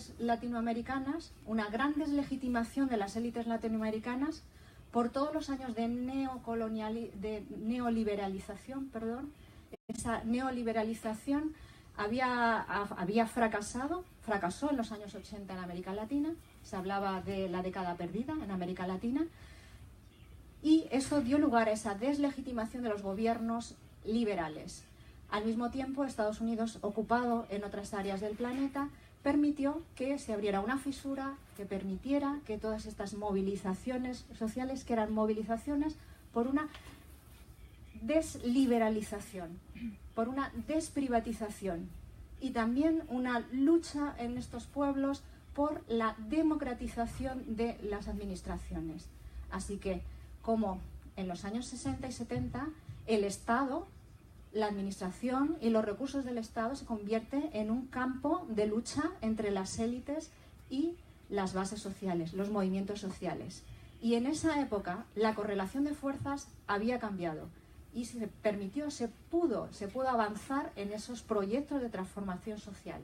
élites latinoamericanas, una gran deslegitimación de las élites latinoamericanas por todos los años de neoliberalización, perdón. Esa neoliberalización había fracasó en los años 80 en América Latina, se hablaba de la década perdida en América Latina, y eso dio lugar a esa deslegitimación de los gobiernos liberales. Al mismo tiempo, Estados Unidos, ocupado en otras áreas del planeta, permitió que se abriera una fisura que permitiera que todas estas movilizaciones sociales, que eran movilizaciones por una desliberalización, por una desprivatización y también una lucha en estos pueblos por la democratización de las administraciones. Así que, como en los años 60 y 70, el Estado, la administración y los recursos del Estado se convierte en un campo de lucha entre las élites y las bases sociales, los movimientos sociales. Y en esa época la correlación de fuerzas había cambiado y se pudo avanzar en esos proyectos de transformación social.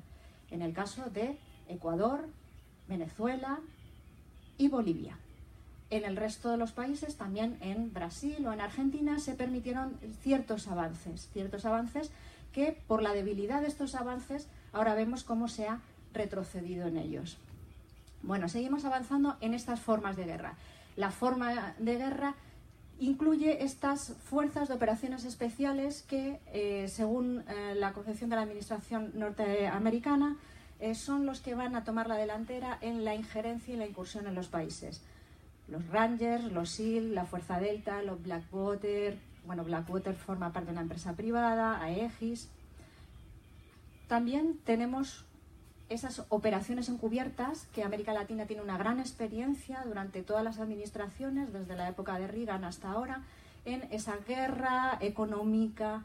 En el caso de Ecuador, Venezuela y Bolivia. En el resto de los países, también en Brasil o en Argentina, se permitieron ciertos avances que, por la debilidad de estos avances, ahora vemos cómo se ha retrocedido en ellos. Bueno, seguimos avanzando en estas formas de guerra. La forma de guerra incluye estas fuerzas de operaciones especiales que, según la concepción de la administración norteamericana, son los que van a tomar la delantera en la injerencia y la incursión en los países. Los Rangers, los SEAL, la Fuerza Delta, los Blackwater. Bueno, Blackwater forma parte de una empresa privada, Aegis. También tenemos esas operaciones encubiertas que América Latina tiene una gran experiencia durante todas las administraciones, desde la época de Reagan hasta ahora, en esa guerra económica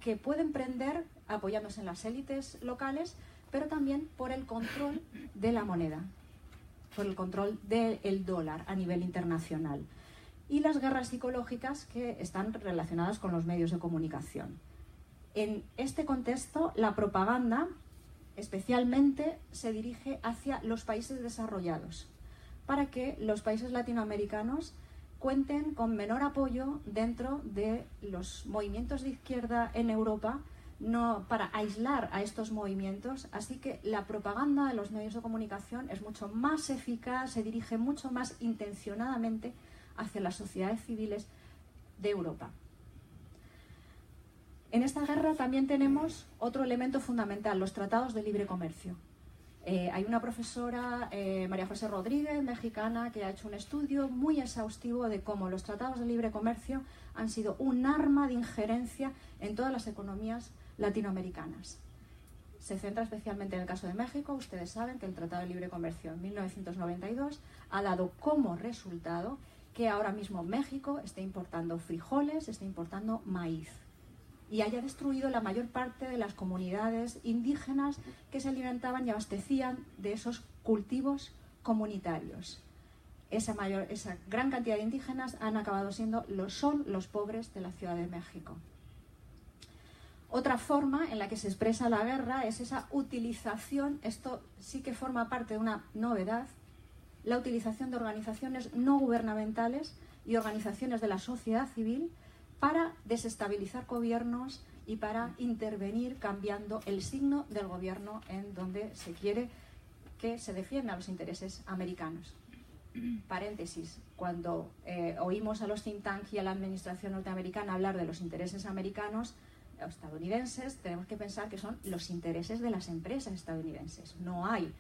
que puede emprender apoyándose en las élites locales, pero también por el control de la moneda, por el control del dólar a nivel internacional, y las guerras psicológicas que están relacionadas con los medios de comunicación. En este contexto, la propaganda especialmente se dirige hacia los países desarrollados, para que los países latinoamericanos cuenten con menor apoyo dentro de los movimientos de izquierda en Europa, no para aislar a estos movimientos. Así que la propaganda de los medios de comunicación es mucho más eficaz, se dirige mucho más intencionadamente hacia las sociedades civiles de Europa. En esta guerra también tenemos otro elemento fundamental, los tratados de libre comercio. Hay una profesora, María José Rodríguez, mexicana, que ha hecho un estudio muy exhaustivo de cómo los tratados de libre comercio han sido un arma de injerencia en todas las economías latinoamericanas. Se centra especialmente en el caso de México. Ustedes saben que el Tratado de Libre Comercio en 1992 ha dado como resultado que ahora mismo México esté importando frijoles, esté importando maíz, y haya destruido la mayor parte de las comunidades indígenas que se alimentaban y abastecían de esos cultivos comunitarios. Esa gran cantidad de indígenas son los pobres de la Ciudad de México. Otra forma en la que se expresa la guerra es esa utilización, esto sí que forma parte de una novedad, la utilización de organizaciones no gubernamentales y organizaciones de la sociedad civil para desestabilizar gobiernos y para intervenir cambiando el signo del gobierno en donde se quiere que se defiendan los intereses americanos. Paréntesis, cuando oímos a los think tanks y a la administración norteamericana hablar de los intereses americanos o estadounidenses, tenemos que pensar que son los intereses de las empresas estadounidenses. No hay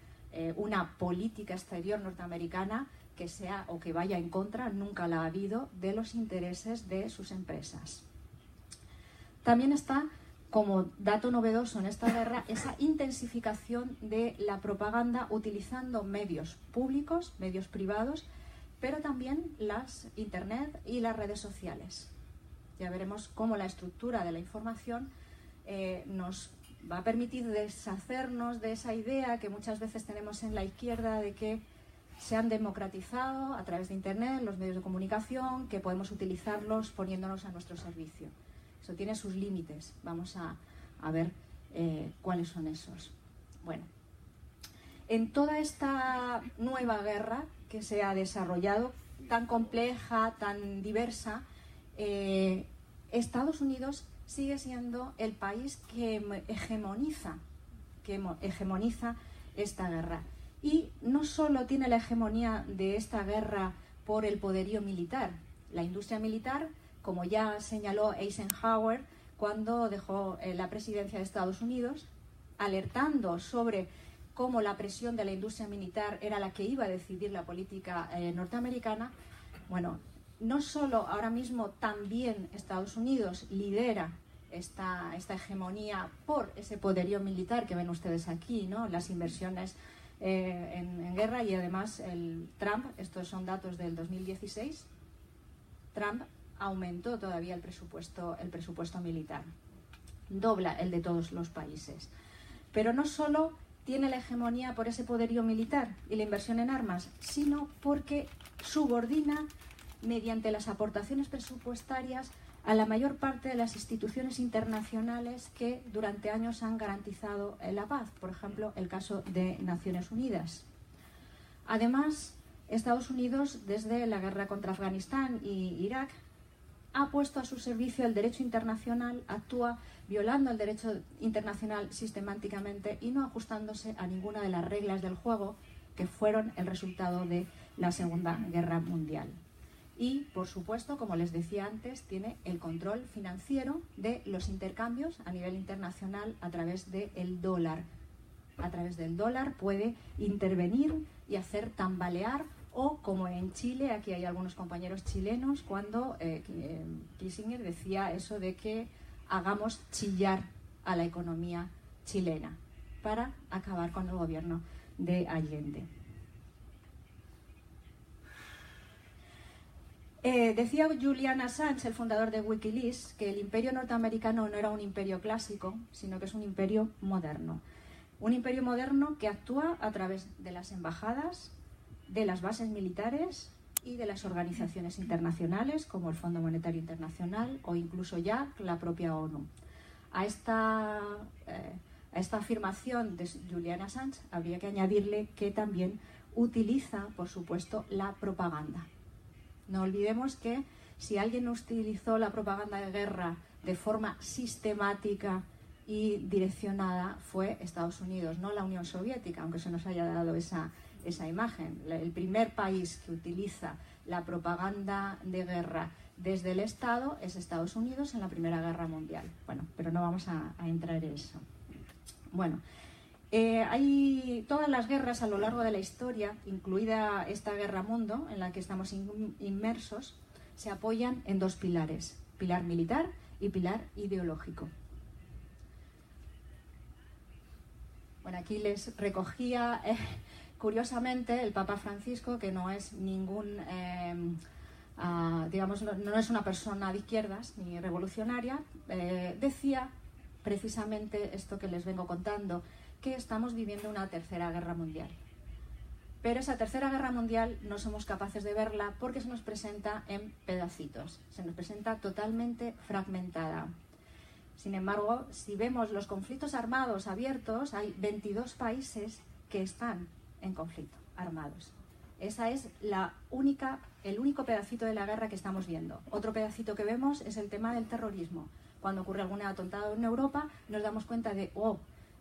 una política exterior norteamericana que sea o que vaya en contra, nunca la ha habido, de los intereses de sus empresas. También está, como dato novedoso en esta guerra, esa intensificación de la propaganda utilizando medios públicos, medios privados, pero también las Internet y las redes sociales. Ya veremos cómo la estructura de la información nos va a permitir deshacernos de esa idea que muchas veces tenemos en la izquierda de que se han democratizado a través de Internet los medios de comunicación, que podemos utilizarlos poniéndonos a nuestro servicio. Eso tiene sus límites. Vamos a ver cuáles son esos. Bueno, En toda esta nueva guerra que se ha desarrollado, tan compleja, tan diversa, Estados Unidos sigue siendo el país que hegemoniza esta guerra. Y no solo tiene la hegemonía de esta guerra por el poderío militar. La industria militar, como ya señaló Eisenhower cuando dejó la presidencia de Estados Unidos, alertando sobre cómo la presión de la industria militar era la que iba a decidir la política norteamericana. Bueno, no solo ahora mismo también Estados Unidos lidera esta hegemonía por ese poderío militar que ven ustedes aquí, ¿no? Las inversiones en guerra, y además Trump, estos son datos del 2016, Trump aumentó todavía el presupuesto militar, dobla el de todos los países. Pero no solo tiene la hegemonía por ese poderío militar y la inversión en armas, sino porque subordina mediante las aportaciones presupuestarias a la mayor parte de las instituciones internacionales que durante años han garantizado la paz, por ejemplo, el caso de Naciones Unidas. Además, Estados Unidos, desde la guerra contra Afganistán y Irak, ha puesto a su servicio el derecho internacional, actúa violando el derecho internacional sistemáticamente y no ajustándose a ninguna de las reglas del juego que fueron el resultado de la Segunda Guerra Mundial. Y, por supuesto, como les decía antes, tiene el control financiero de los intercambios a nivel internacional a través del dólar. A través del dólar puede intervenir y hacer tambalear, o como en Chile, aquí hay algunos compañeros chilenos, cuando Kissinger decía eso de que hagamos chillar a la economía chilena para acabar con el gobierno de Allende. Decía Julian Assange, el fundador de Wikileaks, que el imperio norteamericano no era un imperio clásico, sino que es un imperio moderno. Un imperio moderno que actúa a través de las embajadas, de las bases militares y de las organizaciones internacionales, como el Fondo Monetario Internacional o incluso ya la propia ONU. A esta afirmación de Julian Assange habría que añadirle que también utiliza, por supuesto, la propaganda. No olvidemos que si alguien utilizó la propaganda de guerra de forma sistemática y direccionada fue Estados Unidos, no la Unión Soviética, aunque se nos haya dado esa imagen. El primer país que utiliza la propaganda de guerra desde el Estado es Estados Unidos en la Primera Guerra Mundial. Bueno, pero no vamos a entrar en eso. Bueno, hay todas las guerras a lo largo de la historia, incluida esta guerra mundo en la que estamos inmersos, se apoyan en dos pilares: pilar militar y pilar ideológico. Bueno, aquí les recogía, curiosamente, el Papa Francisco, que no es ningún, digamos, no es una persona de izquierdas ni revolucionaria, decía precisamente esto que les vengo contando, que estamos viviendo una tercera guerra mundial. Pero esa tercera guerra mundial no somos capaces de verla porque se nos presenta en pedacitos, se nos presenta totalmente fragmentada. Sin embargo, si vemos los conflictos armados abiertos, hay 22 países que están en conflicto, armados. Esa es el único pedacito de la guerra que estamos viendo. Otro pedacito que vemos es el tema del terrorismo. Cuando ocurre algún atentado en Europa, nos damos cuenta de,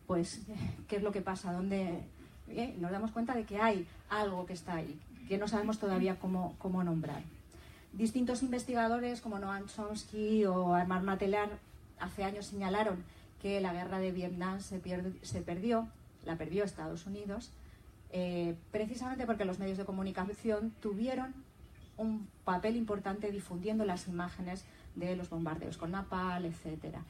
pues, ¿qué es lo que pasa? Nos damos cuenta de que hay algo que está ahí, que no sabemos todavía cómo nombrar. Distintos investigadores como Noam Chomsky o Armand Matelán hace años señalaron que la guerra de Vietnam la perdió Estados Unidos, precisamente porque los medios de comunicación tuvieron un papel importante difundiendo las imágenes de los bombardeos con napalm, etcétera.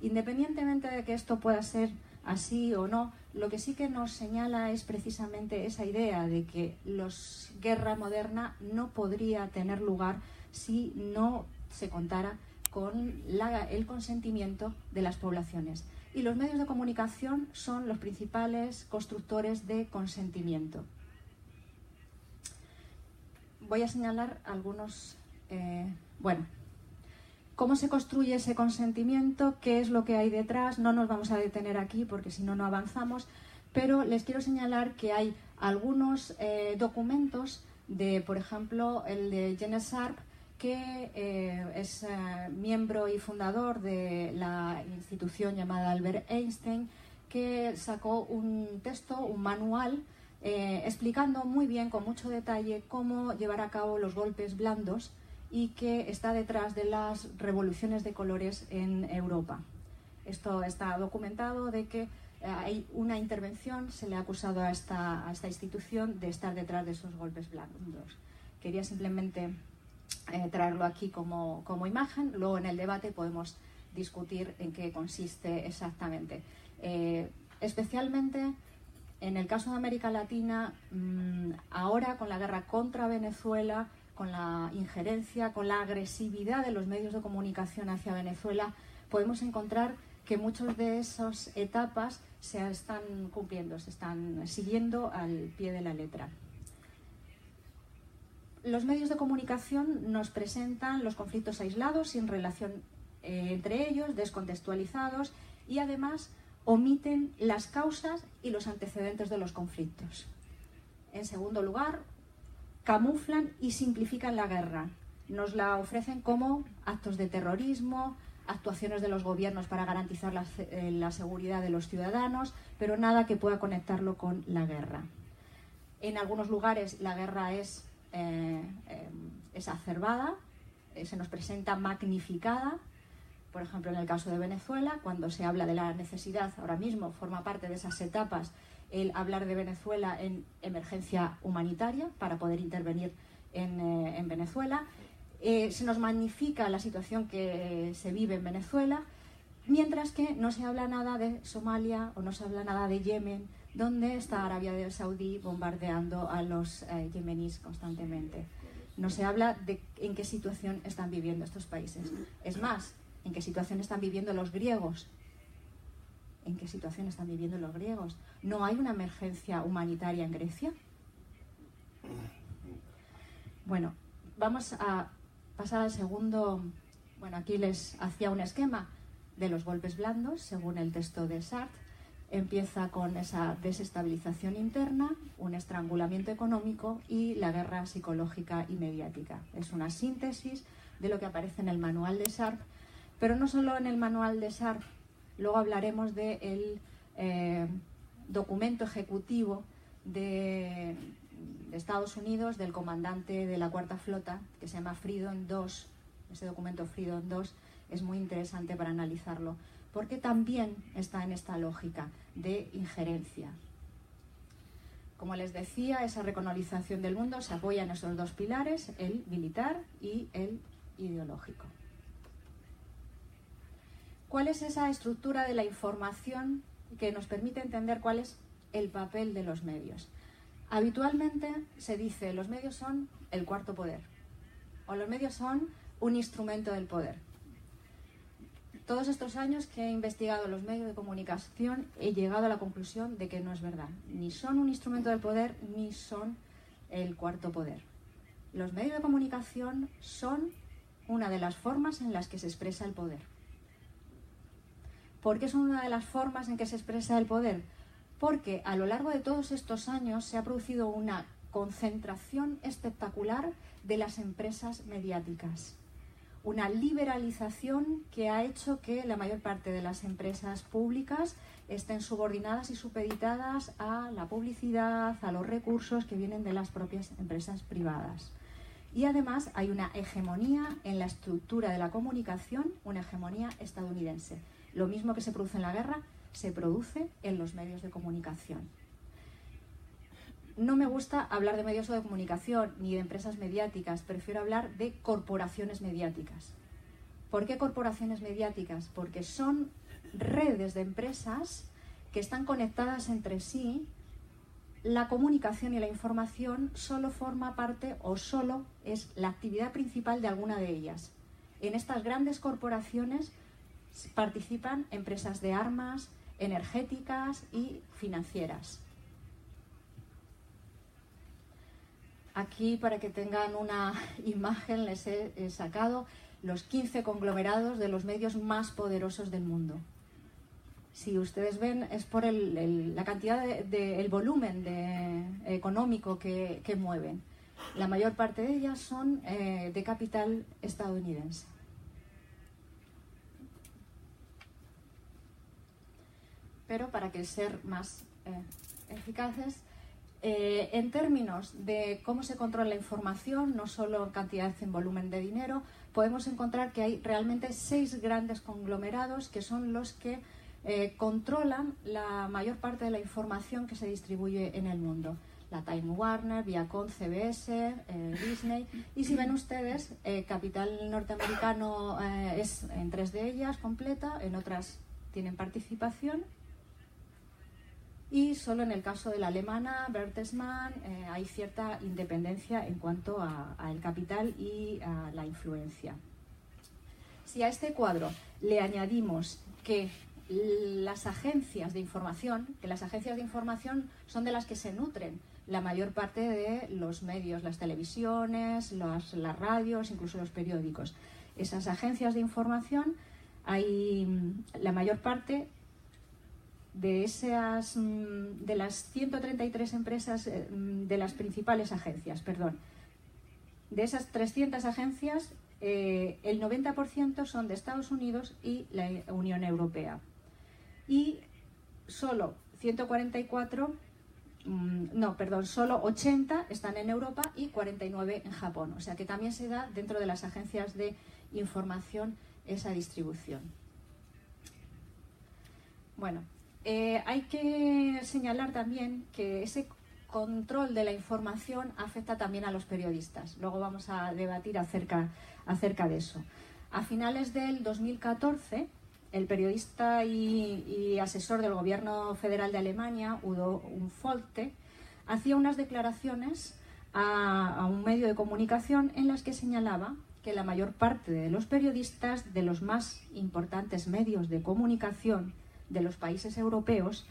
Independientemente de que esto pueda ser así o no, lo que sí que nos señala es precisamente esa idea de que la guerra moderna no podría tener lugar si no se contara con el consentimiento de las poblaciones. Y los medios de comunicación son los principales constructores de consentimiento. Voy a señalar algunos... ¿Cómo se construye ese consentimiento? ¿Qué es lo que hay detrás? No nos vamos a detener aquí porque si no, no avanzamos, pero les quiero señalar que hay algunos documentos de, por ejemplo, el de Janes Arp, que es miembro y fundador de la institución llamada Albert Einstein, que sacó un texto, un manual, explicando muy bien, con mucho detalle, cómo llevar a cabo los golpes blandos y que está detrás de las revoluciones de colores en Europa. Esto está documentado de que hay una intervención, se le ha acusado a esta institución de estar detrás de esos golpes blandos. Quería simplemente traerlo aquí como imagen, luego en el debate podemos discutir en qué consiste exactamente. Especialmente en el caso de América Latina, ahora con la guerra contra Venezuela, con la injerencia, con la agresividad de los medios de comunicación hacia Venezuela, podemos encontrar que muchas de esas etapas se están cumpliendo, se están siguiendo al pie de la letra. Los medios de comunicación nos presentan los conflictos aislados, sin relación entre ellos, descontextualizados, y además omiten las causas y los antecedentes de los conflictos. En segundo lugar, camuflan y simplifican la guerra. Nos la ofrecen como actos de terrorismo, actuaciones de los gobiernos para garantizar la seguridad de los ciudadanos, pero nada que pueda conectarlo con la guerra. En algunos lugares la guerra es exacerbada, se nos presenta magnificada. Por ejemplo, en el caso de Venezuela, cuando se habla de la necesidad, ahora mismo forma parte de esas etapas, el hablar de Venezuela en emergencia humanitaria para poder intervenir en Venezuela. Se nos magnifica la situación que se vive en Venezuela, mientras que no se habla nada de Somalia o no se habla nada de Yemen, donde está Arabia Saudí bombardeando a los yemeníes constantemente. No se habla de en qué situación están viviendo estos países. Es más, ¿en qué situación están viviendo los griegos? ¿En qué situación están viviendo los griegos? ¿No hay una emergencia humanitaria en Grecia? Bueno, vamos a pasar al segundo. Bueno, aquí les hacía un esquema de los golpes blandos, según el texto de Sartre. Empieza con esa desestabilización interna, un estrangulamiento económico y la guerra psicológica y mediática. Es una síntesis de lo que aparece en el manual de Sartre, pero no solo en el manual de Sartre. Luego hablaremos del documento ejecutivo de Estados Unidos, del comandante de la Cuarta Flota, que se llama Freedom 2. Ese documento Freedom 2 es muy interesante para analizarlo, porque también está en esta lógica de injerencia. Como les decía, esa recolonización del mundo se apoya en esos dos pilares, el militar y el ideológico. ¿Cuál es esa estructura de la información que nos permite entender cuál es el papel de los medios? Habitualmente se dice los medios son el cuarto poder o los medios son un instrumento del poder. Todos estos años que he investigado los medios de comunicación he llegado a la conclusión de que no es verdad. Ni son un instrumento del poder ni son el cuarto poder. Los medios de comunicación son una de las formas en las que se expresa el poder. ¿Por qué son una de las formas en que se expresa el poder? Porque a lo largo de todos estos años se ha producido una concentración espectacular de las empresas mediáticas. Una liberalización que ha hecho que la mayor parte de las empresas públicas estén subordinadas y supeditadas a la publicidad, a los recursos que vienen de las propias empresas privadas. Y además hay una hegemonía en la estructura de la comunicación, una hegemonía estadounidense. Lo mismo que se produce en la guerra, se produce en los medios de comunicación. No me gusta hablar de medios de comunicación ni de empresas mediáticas, prefiero hablar de corporaciones mediáticas. ¿Por qué corporaciones mediáticas? Porque son redes de empresas que están conectadas entre sí. La comunicación y la información solo forma parte o solo es la actividad principal de alguna de ellas. En estas grandes corporaciones participan empresas de armas, energéticas y financieras. Aquí, para que tengan una imagen, les he sacado los 15 conglomerados de los medios más poderosos del mundo. si ustedes ven, es por la cantidad el volumen económico que mueven. La mayor parte de ellas son de capital estadounidense. Pero para que ser más eficaces, en términos de cómo se controla la información, no solo en cantidad en volumen de dinero, podemos encontrar que hay realmente 6 grandes conglomerados que son los que controlan la mayor parte de la información que se distribuye en el mundo. La Time Warner, Viacom, CBS, Disney. Y si ven ustedes, capital norteamericano es en 3 de ellas completa, en otras tienen participación. Y solo en el caso de la alemana, Bertelsmann, hay cierta independencia en cuanto al capital y a la influencia. Si a este cuadro le añadimos que las agencias de información, son de las que se nutren la mayor parte de los medios, las televisiones, las radios, incluso los periódicos. Esas agencias de información, hay la mayor parte de las 133 empresas, de las principales agencias, de esas 300 agencias, el 90% son de Estados Unidos y la Unión Europea. Y solo 80 están en Europa y 49 en Japón. O sea que también se da dentro de las agencias de información esa distribución. Bueno, hay que señalar también que ese control de la información afecta también a los periodistas. Luego vamos a debatir acerca de eso. A finales del 2014, el periodista y asesor del gobierno federal de Alemania, Udo Umfolte, hacía unas declaraciones a un medio de comunicación en las que señalaba que la mayor parte de los periodistas de los más importantes medios de comunicación de los países europeos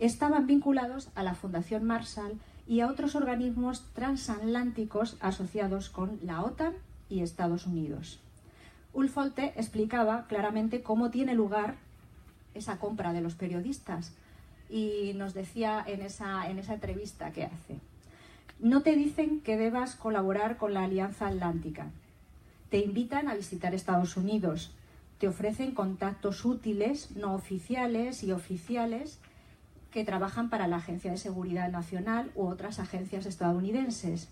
estaban vinculados a la Fundación Marshall y a otros organismos transatlánticos asociados con la OTAN y Estados Unidos. Umfolte explicaba claramente cómo tiene lugar esa compra de los periodistas y nos decía en esa entrevista que hace: no te dicen que debas colaborar con la Alianza Atlántica, te invitan a visitar Estados Unidos, te ofrecen contactos útiles, no oficiales y oficiales que trabajan para la Agencia de Seguridad Nacional u otras agencias estadounidenses.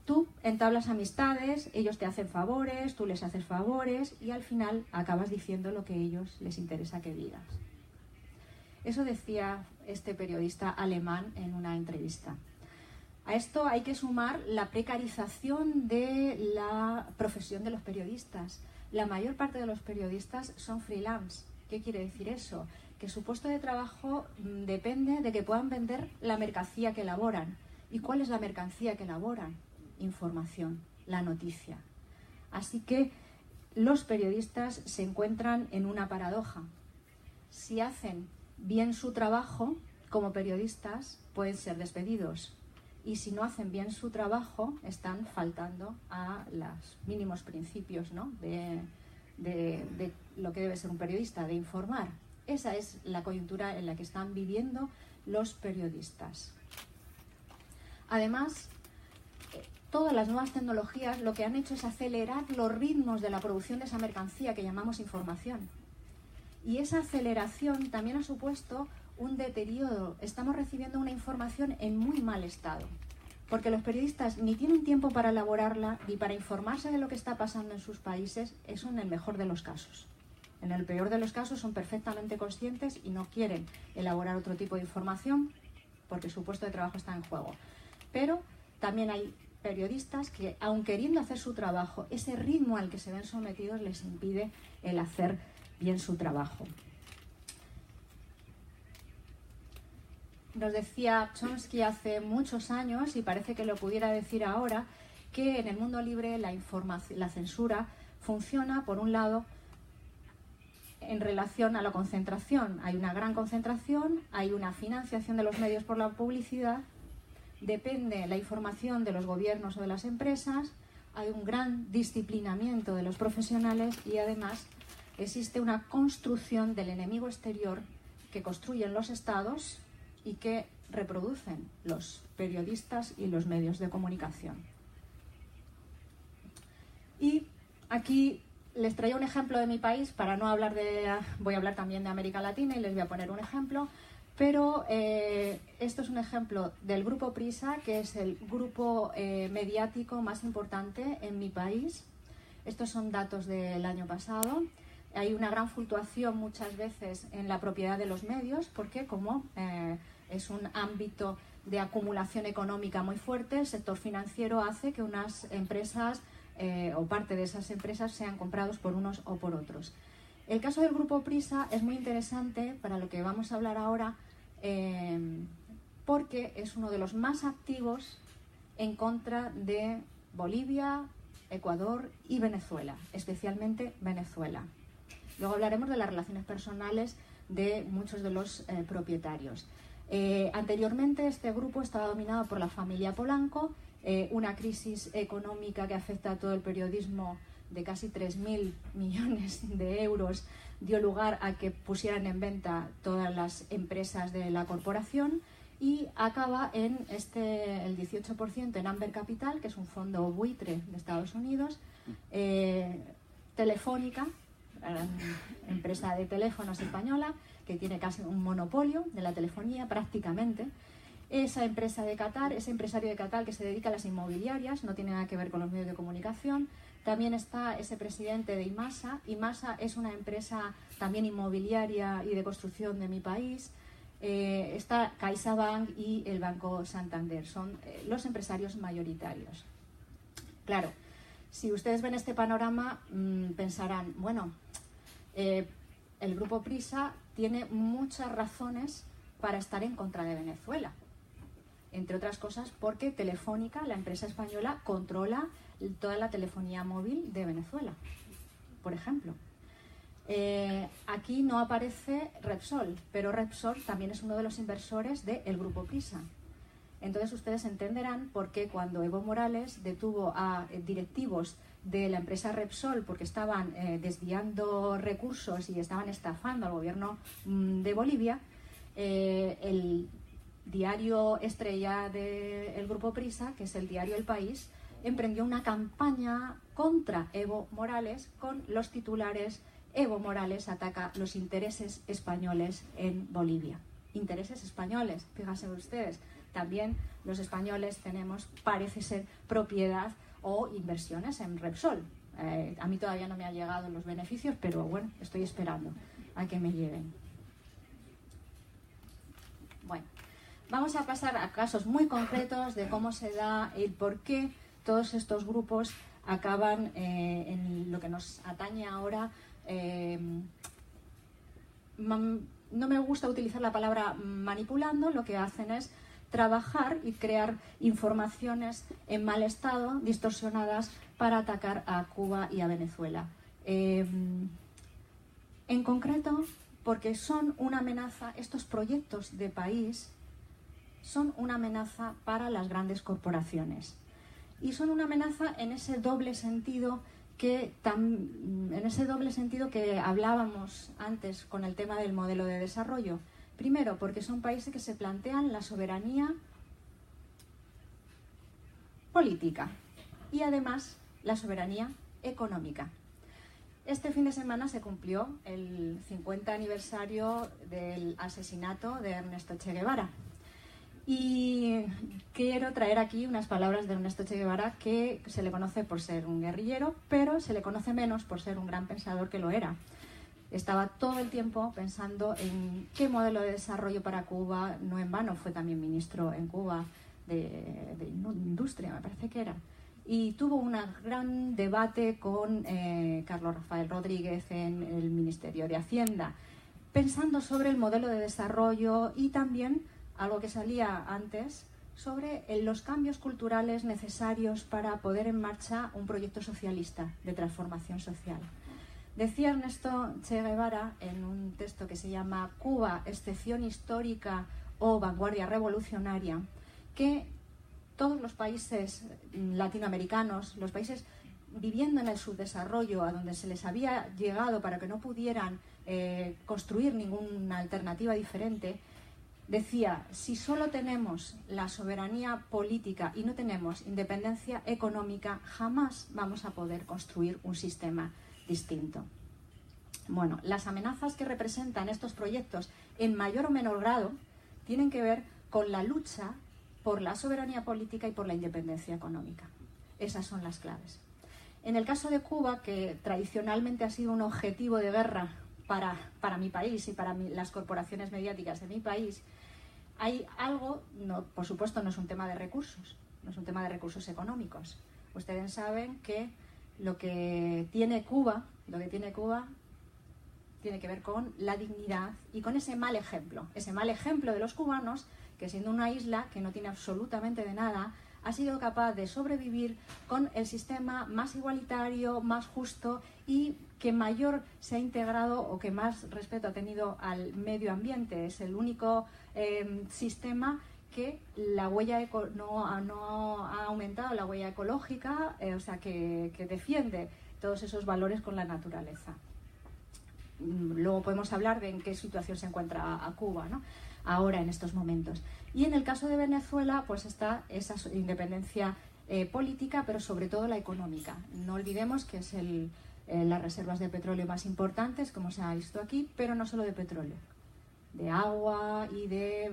Tú entablas amistades, ellos te hacen favores, tú les haces favores y al final acabas diciendo lo que a ellos les interesa que digas. Eso decía este periodista alemán en una entrevista. A esto hay que sumar la precarización de la profesión de los periodistas. La mayor parte de los periodistas son freelance. ¿Qué quiere decir eso? Que su puesto de trabajo depende de que puedan vender la mercancía que elaboran. ¿Y cuál es la mercancía que elaboran? Información, la noticia. Así que los periodistas se encuentran en una paradoja. Si hacen bien su trabajo como periodistas, pueden ser despedidos. Y si no hacen bien su trabajo, están faltando a los mínimos principios, ¿no?, de lo que debe ser un periodista, de informar. Esa es la coyuntura en la que están viviendo los periodistas. Además, todas las nuevas tecnologías lo que han hecho es acelerar los ritmos de la producción de esa mercancía que llamamos información. Y esa aceleración también ha supuesto un deterioro. Estamos recibiendo una información en muy mal estado, porque los periodistas ni tienen tiempo para elaborarla ni para informarse de lo que está pasando en sus países. Eso en el mejor de los casos. En el peor de los casos son perfectamente conscientes y no quieren elaborar otro tipo de información porque su puesto de trabajo está en juego. Pero también hay periodistas que, aun queriendo hacer su trabajo, ese ritmo al que se ven sometidos les impide el hacer bien su trabajo. Nos decía Chomsky hace muchos años, y parece que lo pudiera decir ahora, que en el mundo libre la censura funciona, por un lado, en relación a la concentración. Hay una gran concentración, hay una financiación de los medios por la publicidad, depende la información de los gobiernos o de las empresas, hay un gran disciplinamiento de los profesionales y además existe una construcción del enemigo exterior que construyen los estados y que reproducen los periodistas y los medios de comunicación. Y aquí les traigo un ejemplo de mi país, para no hablar voy a hablar también de América Latina y les voy a poner un ejemplo, pero esto es un ejemplo del Grupo Prisa, que es el grupo mediático más importante en mi país. Estos son datos del año pasado. Hay una gran fluctuación muchas veces en la propiedad de los medios, porque como es un ámbito de acumulación económica muy fuerte, el sector financiero hace que unas empresas o parte de esas empresas sean comprados por unos o por otros. El caso del Grupo Prisa es muy interesante para lo que vamos a hablar ahora, porque es uno de los más activos en contra de Bolivia, Ecuador y Venezuela, especialmente Venezuela. Luego hablaremos de las relaciones personales de muchos de los propietarios. Anteriormente este grupo estaba dominado por la familia Polanco. Una crisis económica que afecta a todo el periodismo de casi 3.000 millones de euros dio lugar a que pusieran en venta todas las empresas de la corporación y acaba en el 18% en Amber Capital, que es un fondo buitre de Estados Unidos, Telefónica, empresa de teléfonos española, que tiene casi un monopolio de la telefonía prácticamente. Esa empresa de Qatar, ese empresario de Qatar que se dedica a las inmobiliarias, no tiene nada que ver con los medios de comunicación. También está ese presidente de IMASA. IMASA es una empresa también inmobiliaria y de construcción de mi país. Está CaixaBank y el Banco Santander. Son los empresarios mayoritarios. Claro, si ustedes ven este panorama, pensarán, bueno, el Grupo Prisa tiene muchas razones para estar en contra de Venezuela. Entre otras cosas porque Telefónica, la empresa española, controla toda la telefonía móvil de Venezuela, por ejemplo. Aquí no aparece Repsol, pero Repsol también es uno de los inversores del Grupo Prisa. Entonces ustedes entenderán por qué cuando Evo Morales detuvo a directivos de la empresa Repsol porque estaban desviando recursos y estaban estafando al gobierno de Bolivia, el diario estrella del Grupo Prisa, que es el diario El País, emprendió una campaña contra Evo Morales con los titulares: Evo Morales ataca los intereses españoles en Bolivia. Intereses españoles, fíjense ustedes, también los españoles tenemos, parece ser, propiedad o inversiones en Repsol. A mí todavía no me han llegado los beneficios, pero bueno, estoy esperando a que me lleguen. Bueno, vamos a pasar a casos muy concretos de cómo se da y por qué todos estos grupos acaban en lo que nos atañe ahora. No me gusta utilizar la palabra manipulando, lo que hacen es trabajar y crear informaciones en mal estado, distorsionadas, para atacar a Cuba y a Venezuela. En concreto, porque son una amenaza, estos proyectos de país son una amenaza para las grandes corporaciones. Y son una amenaza en ese doble sentido que hablábamos antes con el tema del modelo de desarrollo. Primero, porque son países que se plantean la soberanía política y además la soberanía económica. Este fin de semana se cumplió el 50 aniversario del asesinato de Ernesto Che Guevara. Y quiero traer aquí unas palabras de Ernesto Che Guevara, que se le conoce por ser un guerrillero, pero se le conoce menos por ser un gran pensador, que lo era. Estaba todo el tiempo pensando en qué modelo de desarrollo para Cuba. No en vano fue también ministro en Cuba de Industria, me parece que era. Y tuvo un gran debate con Carlos Rafael Rodríguez en el Ministerio de Hacienda, pensando sobre el modelo de desarrollo y también, algo que salía antes, sobre los cambios culturales necesarios para poner en marcha un proyecto socialista de transformación social. Decía Ernesto Che Guevara en un texto que se llama Cuba, excepción histórica o vanguardia revolucionaria, que todos los países latinoamericanos, los países viviendo en el subdesarrollo, a donde se les había llegado para que no pudieran construir ninguna alternativa diferente, decía, si solo tenemos la soberanía política y no tenemos independencia económica, jamás vamos a poder construir un sistema distinto. Bueno, las amenazas que representan estos proyectos, en mayor o menor grado, tienen que ver con la lucha por la soberanía política y por la independencia económica. Esas son las claves. En el caso de Cuba, que tradicionalmente ha sido un objetivo de guerra para mi país y para las corporaciones mediáticas de mi país, hay algo, no, por supuesto no es un tema de recursos, no es un tema de recursos económicos. Ustedes saben que lo que tiene Cuba tiene que ver con la dignidad y con ese mal ejemplo de los cubanos, que siendo una isla que no tiene absolutamente de nada, ha sido capaz de sobrevivir con el sistema más igualitario, más justo y que mayor se ha integrado o que más respeto ha tenido al medio ambiente. Es el único sistema que la huella no ha aumentado la huella ecológica, o sea, que defiende todos esos valores con la naturaleza. Luego podemos hablar de en qué situación se encuentra a Cuba, ¿no?, ahora en estos momentos. Y en el caso de Venezuela, pues está esa independencia política, pero sobre todo la económica. No olvidemos que es las reservas de petróleo más importantes, como se ha visto aquí, pero no solo de petróleo, de agua y de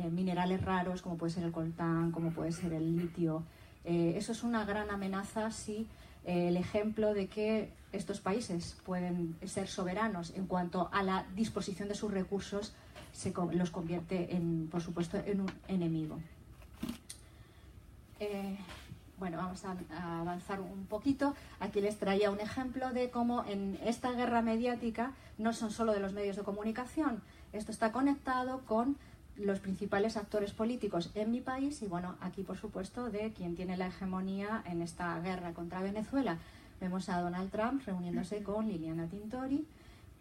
minerales raros, como puede ser el coltán, como puede ser el litio. Eso es una gran amenaza si el ejemplo de que estos países pueden ser soberanos en cuanto a la disposición de sus recursos los convierte, por supuesto, en un enemigo. Bueno, vamos a avanzar un poquito. Aquí les traía un ejemplo de cómo en esta guerra mediática no son solo de los medios de comunicación. Esto está conectado con los principales actores políticos en mi país y, bueno, aquí, por supuesto, de quien tiene la hegemonía en esta guerra contra Venezuela. Vemos a Donald Trump reuniéndose con Liliana Tintori,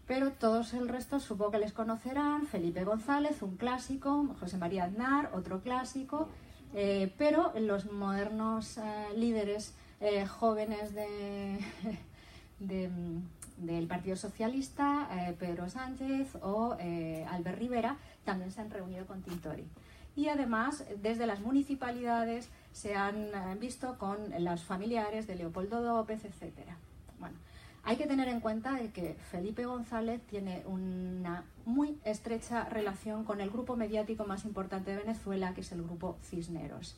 pero todos el resto supongo que les conocerán: Felipe González, un clásico; José María Aznar, otro clásico, pero los modernos líderes jóvenes del Partido Socialista, Pedro Sánchez o Albert Rivera, también se han reunido con Tintori. Y además, desde las municipalidades se han visto con los familiares de Leopoldo López, etcétera. Bueno, hay que tener en cuenta que Felipe González tiene una muy estrecha relación con el grupo mediático más importante de Venezuela, que es el grupo Cisneros,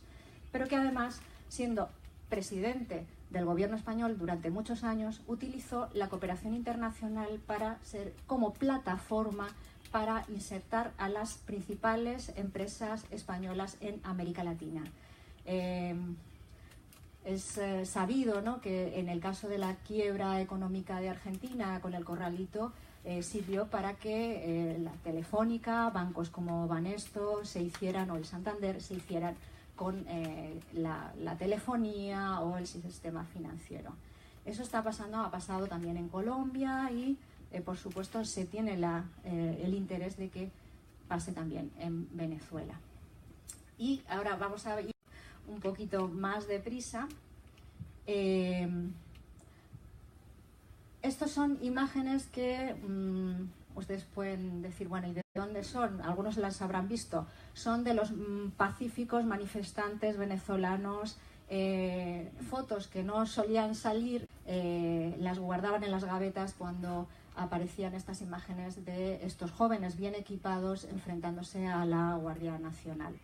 pero que además, siendo presidente del gobierno español durante muchos años, utilizó la cooperación internacional para ser como plataforma para insertar a las principales empresas españolas en América Latina. Es sabido, ¿no?, que en el caso de la quiebra económica de Argentina con el Corralito, sirvió para que la Telefónica, bancos como Banesto se hicieran, o el Santander se hicieran con la telefonía o el sistema financiero. Eso está pasando, ha pasado también en Colombia y, por supuesto, se tiene el interés de que pase también en Venezuela. Y ahora vamos a ir un poquito más deprisa. Estos son imágenes que ustedes pueden decir, bueno, ¿y de dónde son? Algunos las habrán visto. Son de los pacíficos manifestantes venezolanos, fotos que no solían salir, las guardaban en las gavetas cuando aparecían estas imágenes de estos jóvenes bien equipados enfrentándose a la Guardia Nacional.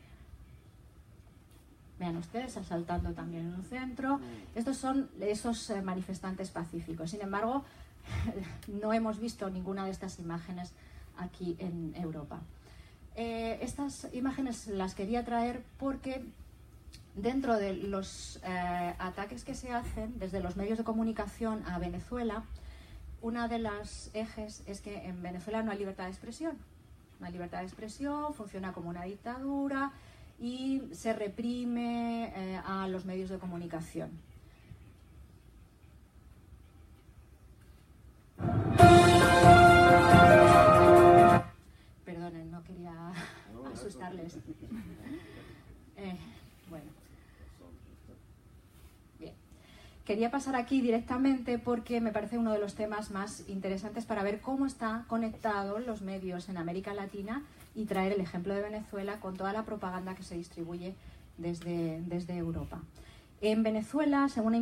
Vean ustedes, asaltando también en un centro. Estos son esos manifestantes pacíficos. Sin embargo, no hemos visto ninguna de estas imágenes aquí en Europa. Estas imágenes las quería traer porque dentro de los ataques que se hacen desde los medios de comunicación a Venezuela, una de las ejes es que en Venezuela no hay libertad de expresión. No hay libertad de expresión, funciona como una dictadura y se reprime a los medios de comunicación. Perdonen, no quería asustarles. Bueno. Bien. quería pasar aquí directamente porque me parece uno de los temas más interesantes para ver cómo están conectados los medios en América Latina y traer el ejemplo de Venezuela con toda la propaganda que se distribuye desde Europa. En Venezuela, según